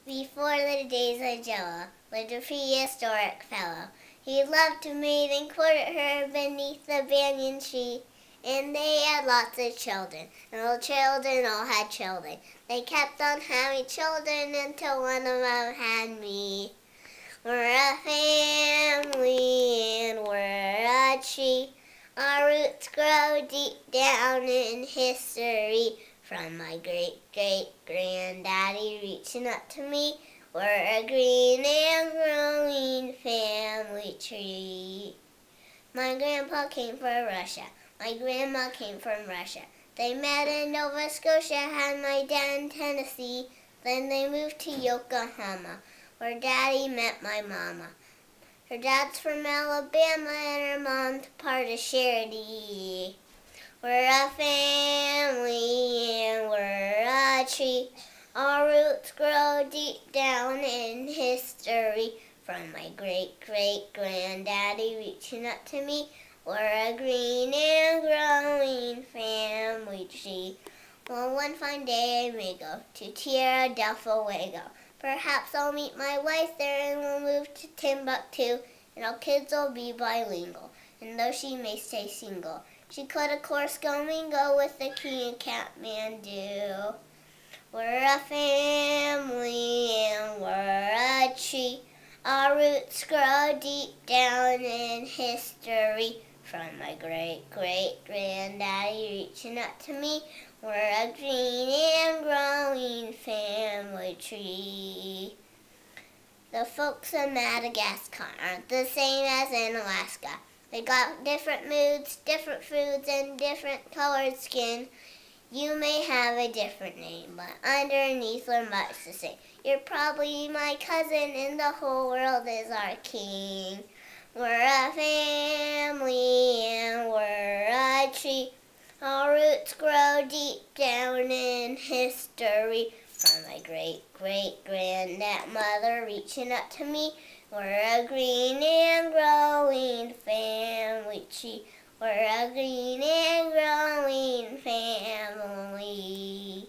Before the days of Jello lived a prehistoric fellow. He loved to maid and courted her beneath the banyan tree. And they had lots of children, and all children all had children. They kept on having children until one of them had me. We're a family and we're a tree. Our roots grow deep down in history. From my great-great-granddaddy reaching up to me, we're a green and growing family tree. My grandpa came from Russia. My grandma came from Russia. They met in Nova Scotia, had my dad in Tennessee. Then they moved to Yokohama, where Daddy met my mama. Her dad's from Alabama and her mom's part of Charity. We're a family and we're a tree. Our roots grow deep down in history. From my great-great-granddaddy reaching up to me, we're a green and growing family tree. Well, one fine day I may go to Tierra del Fuego. Perhaps I'll meet my wife there and we'll move to Timbuktu, and our kids will be bilingual. And though she may stay single, she could of course go mingle with the king of Kathmandu. We're a family and we're a tree. Our roots grow deep down in history. From my great-great-granddaddy reaching up to me, we're a green and growing family tree. The folks of Madagascar aren't the same as in Alaska. They got different moods, different foods, and different colored skin. You may have a different name, but underneath we're much the same. You're probably my cousin and the whole world is our king. We're a family and we're a tree. Our roots grow deep down in history. From my great-great-grandmother reaching up to me, we're a green and growing family tree. We're a green and growing family.